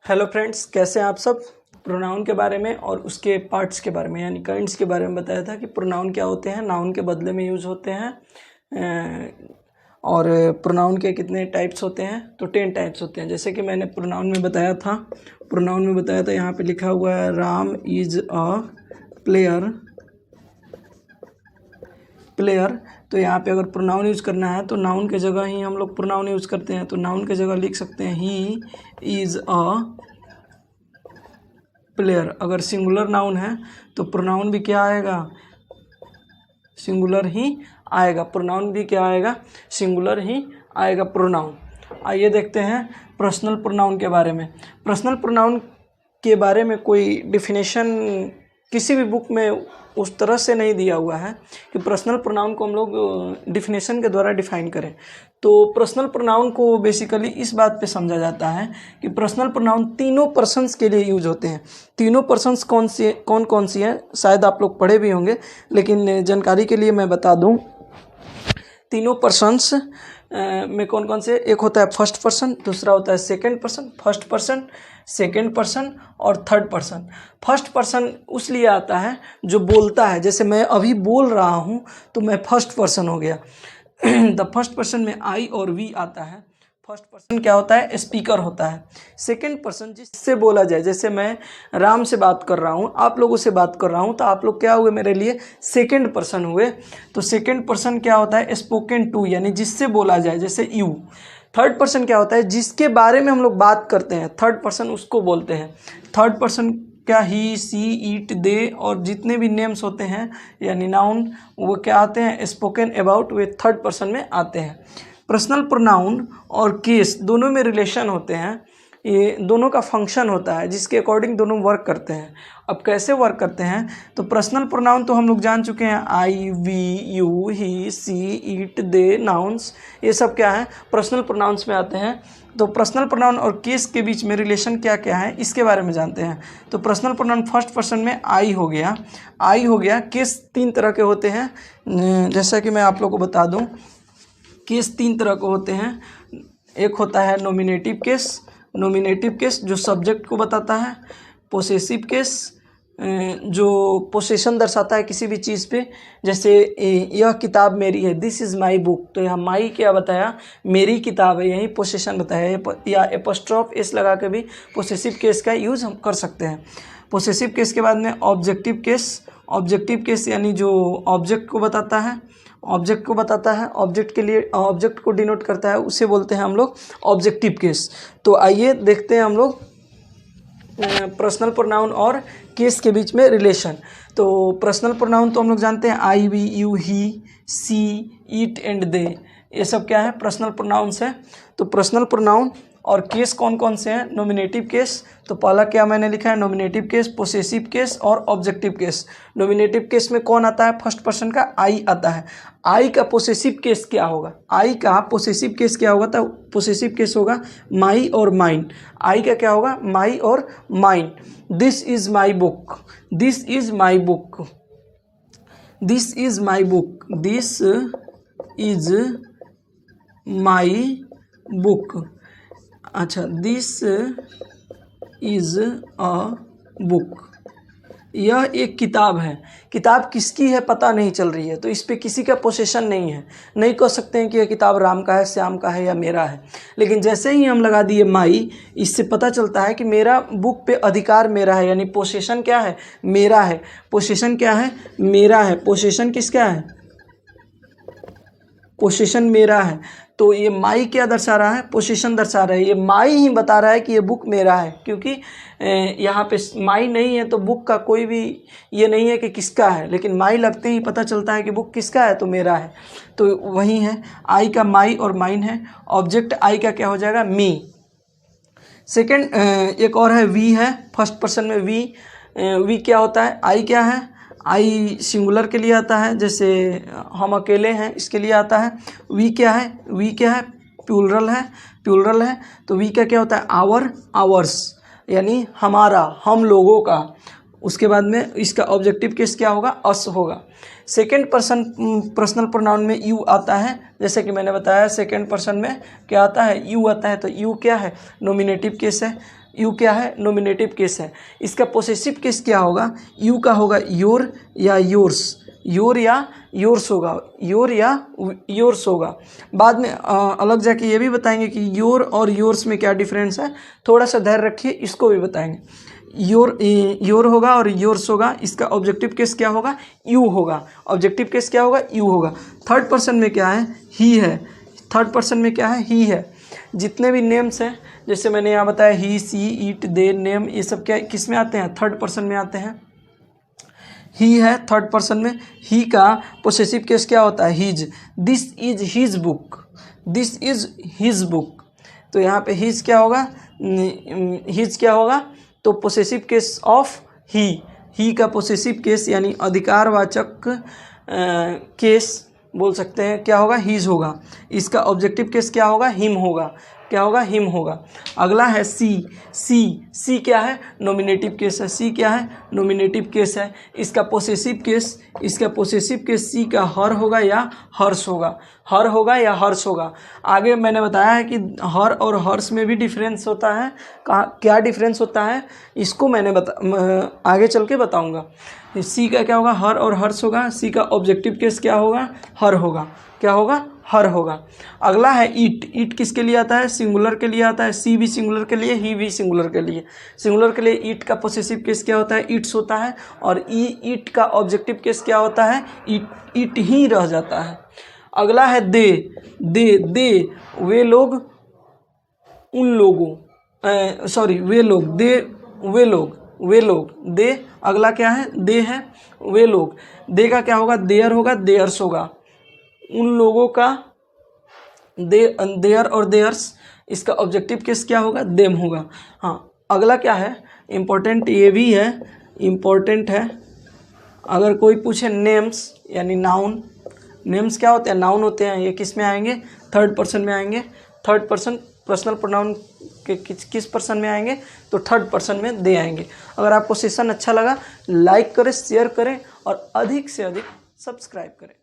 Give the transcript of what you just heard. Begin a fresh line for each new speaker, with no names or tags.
Hello friends, कैसे हैं आप सब। प्रोनाउन के बारे में और उसके पार्ट्स के बारे में यानी काइंड्स के बारे में बताया था कि प्रोनाउन क्या होते हैं, नाउन के बदले में यूज़ होते हैं। और प्रोनाउन के कितने टाइप्स होते हैं, तो 10 टाइप्स होते हैं। जैसे कि मैंने प्रोनाउन में बताया था, यहाँ पे लिखा हुआ है राम इज़ अ प्लेयर। तो यहाँ पे अगर प्रोनाउन यूज़ करना है तो नाउन के जगह ही हम लोग प्रोनाउन यूज़ करते हैं। तो नाउन के जगह लिख सकते हैं ही इज़ अ प्लेयर। अगर सिंगुलर नाउन है तो प्रोनाउन भी क्या आएगा, सिंगुलर ही आएगा। प्रोनाउन भी क्या आएगा, सिंगुलर ही आएगा प्रोनाउन। आइए देखते हैं पर्सनल प्रोनाउन के बारे में। पर्सनल प्रोनाउन के बारे में कोई डिफिनेशन किसी भी बुक में उस तरह से नहीं दिया हुआ है कि पर्सनल प्रोनाउन को हम लोग डिफिनेशन के द्वारा डिफाइन करें। तो पर्सनल प्रोनाउन को बेसिकली इस बात पे समझा जाता है कि पर्सनल प्रोनाउन तीनों पर्सन्स के लिए यूज होते हैं। तीनों पर्सन्स कौन कौन सी हैं, शायद आप लोग पढ़े भी होंगे, लेकिन जानकारी के लिए मैं बता दूं। तीनों पर्सन्स में कौन कौन से, एक होता है फर्स्ट पर्सन, दूसरा होता है second person, first person, second person और थर्ड पर्सन। फर्स्ट पर्सन उस लिए आता है जो बोलता है, जैसे मैं अभी बोल रहा हूँ तो मैं फर्स्ट पर्सन हो गया। द फर्स्ट पर्सन में आई और वी आता है। फर्स्ट पर्सन क्या होता है, स्पीकर होता है। सेकंड पर्सन जिससे बोला जाए, जैसे मैं राम से बात कर रहा हूँ, आप लोगों से बात कर रहा हूँ, तो आप लोग क्या हुए मेरे लिए, सेकंड पर्सन हुए। तो सेकंड पर्सन क्या होता है, स्पोकन टू, यानी जिससे बोला जाए, जैसे यू। थर्ड पर्सन क्या होता है, जिसके बारे में हम लोग बात करते हैं, थर्ड पर्सन उसको बोलते हैं। थर्ड पर्सन क्या, ही, सी, इट, दे और जितने भी नेम्स होते हैं यानी नाउन, वो क्या आते हैं, spoken about, way third person में आते हैं। पर्सनल प्रोनाउन और केस दोनों में रिलेशन होते हैं। ये दोनों का फंक्शन होता है जिसके अकॉर्डिंग दोनों वर्क करते हैं। अब कैसे वर्क करते हैं, तो पर्सनल प्रोनाउन तो हम लोग जान चुके हैं, I, we, you, he, she, it, they, nouns, ये सब क्या है, पर्सनल प्रोनाउंस में आते हैं। तो पर्सनल प्रोनाउन और केस के बीच में रिलेशन क्या क्या है, इसके बारे में जानते हैं। तो पर्सनल प्रोनाउन फर्स्ट पर्सन में आई हो गया। केस 3 तरह के होते हैं, जैसा कि मैं आप लोग को बता दूं। केस 3 तरह के होते हैं। एक होता है नॉमिनेटिव केस जो सब्जेक्ट को बताता है। पोसेसिव केस जो पोसेशन दर्शाता है किसी भी चीज़ पे, जैसे यह किताब मेरी है, दिस इज़ माई बुक। तो यहाँ माई क्या बताया, मेरी किताब है, यही पोसेशन बताया। या एपोस्ट्रोफ एस लगा के भी पोसेसिव केस का यूज़ हम कर सकते हैं। पोसेसिव केस के बाद में ऑब्जेक्टिव केस यानी जो ऑब्जेक्ट को बताता है, ऑब्जेक्ट के लिए ऑब्जेक्ट को डिनोट करता है, उसे बोलते हैं हम लोग ऑब्जेक्टिव केस। तो आइए देखते हैं हम लोग पर्सनल प्रोनाउन और केस के बीच में रिलेशन। तो पर्सनल प्रोनाउन तो हम लोग जानते हैं, I, we, you, he, she, it and they, ये सब क्या है, पर्सनल प्रोनाउंस है। तो पर्सनल प्रोनाउन और केस कौन कौन से हैं, नॉमिनेटिव केस, तो पहला क्या मैंने लिखा है, नॉमिनेटिव केस, पोसेसिव केस और ऑब्जेक्टिव केस। नॉमिनेटिव केस में कौन आता है, फर्स्ट पर्सन का आई आता है। आई का पोसेसिव केस क्या होगा, तो पोसेसिव केस होगा माई और माइन। आई का क्या होगा, माई और mine. This is my book, this is my book. अच्छा, दिस इज अ बुक, यह एक किताब है। किताब किसकी है पता नहीं चल रही है, तो इस पे किसी का पोसेशन नहीं है। नहीं कह सकते हैं कि यह किताब राम का है, श्याम का है या मेरा है। लेकिन जैसे ही हम लगा दिए माई, इससे पता चलता है कि मेरा बुक पे अधिकार मेरा है, यानी पोसेशन क्या है, मेरा है। पोसेशन क्या है, मेरा है। पोसेशन किसका है, पोसेशन मेरा है। तो ये माई क्या दर्शा रहा है, पोसेशन दर्शा रहा है। ये माई ही बता रहा है कि ये बुक मेरा है, क्योंकि यहाँ पे माई नहीं है तो बुक का कोई भी ये नहीं है कि किसका है, लेकिन माई लगते ही पता चलता है कि बुक किसका है, तो मेरा है। तो वही है, आई का माई और माइन है। ऑब्जेक्ट आई का क्या हो जाएगा, मी। सेकेंड एक और है वी है, फर्स्ट पर्सन में वी क्या होता है, आई क्या है, आई सिंगुलर के लिए आता है, जैसे हम अकेले हैं इसके लिए आता है। वी क्या है, प्लूरल है। तो वी का क्या होता है, आवर्स, यानी हमारा, हम लोगों का। उसके बाद में इसका ऑब्जेक्टिव केस क्या होगा, अस होगा। सेकेंड पर्सन पर्सनल प्रोनाउन में यू आता है, जैसे कि मैंने बताया सेकेंड पर्सन में क्या आता है, यू आता है। तो यू क्या है, नॉमिनेटिव केस है। यू क्या है, नॉमिनेटिव केस है। इसका पोसेसिव केस क्या होगा, यू का होगा योर या योर्स, योर या योर्स होगा, योर या योर्स होगा। बाद में अलग जाके ये भी बताएंगे कि योर और योर्स में क्या डिफरेंस है, थोड़ा सा धैर्य रखिए, इसको भी बताएंगे। योर होगा और योर्स होगा, इसका ऑब्जेक्टिव केस क्या होगा, यू होगा। ऑब्जेक्टिव केस क्या होगा, यू होगा। थर्ड पर्सन में क्या है, ही है। थर्ड पर्सन में क्या है, ही है। जितने भी नेम्स हैं, जैसे मैंने यहाँ बताया ही, सी, इट, दे, नेम, ये सब क्या किस में आते हैं, थर्ड पर्सन में आते हैं। ही है थर्ड पर्सन में। ही का पोसेसिव केस क्या होता है, his. This is his book, this is his book. तो यहाँ पे हीज क्या होगा, हीज क्या होगा, तो पोसेसिव केस ऑफ ही का पोसेसिव केस यानी अधिकारवाचक केस बोल सकते हैं, क्या होगा, हीज होगा। इसका ऑब्जेक्टिव केस क्या होगा, हिम होगा। क्या होगा, हिम होगा। अगला है सी क्या है, नॉमिनेटिव केस है। सी क्या है, नॉमिनेटिव केस है। इसका पोसेसिव केस सी का हर होगा या हर्ष होगा, हर होगा या हर्ष होगा। आगे मैंने बताया है कि हर और हर्ष में भी डिफरेंस होता है। क्या डिफरेंस होता है, इसको मैंने आगे चल के बताऊँगा। सी का क्या होगा, हर और हर्ष होगा। सी का ऑब्जेक्टिव केस क्या होगा, हर होगा। क्या होगा, हर होगा। अगला है ईट किसके लिए आता है, सिंगुलर के लिए आता है। सी भी सिंगुलर के लिए, ही भी सिंगुलर के लिए। सिंगुलर के लिए ईट का पोसेसिव केस क्या होता है, ईट्स होता है। और ईट का ऑब्जेक्टिव केस क्या होता है, ईट ही रह जाता है। अगला है दे वे लोग उन लोगों, सॉरी वे लोग दे। अगला क्या है, दे है, वे लोग। दे का क्या होगा, देयर होगा, देयर्स होगा। उन लोगों का देयर और देयर्स। इसका ऑब्जेक्टिव केस क्या होगा, देम होगा। हाँ, अगला क्या है, इम्पोर्टेंट, ये भी है, इम्पोर्टेंट है। अगर कोई पूछे नेम्स यानी नाउन, नेम्स क्या होते हैं, नाउन होते हैं। ये किस में आएंगे, थर्ड पर्सन में आएंगे। थर्ड पर्सन पर्सनल प्रोनाउन के किस पर्सन में आएंगे, तो थर्ड पर्सन में दे आएंगे। अगर आपको सेशन अच्छा लगा, लाइक करें, शेयर करें और अधिक से अधिक सब्सक्राइब करें।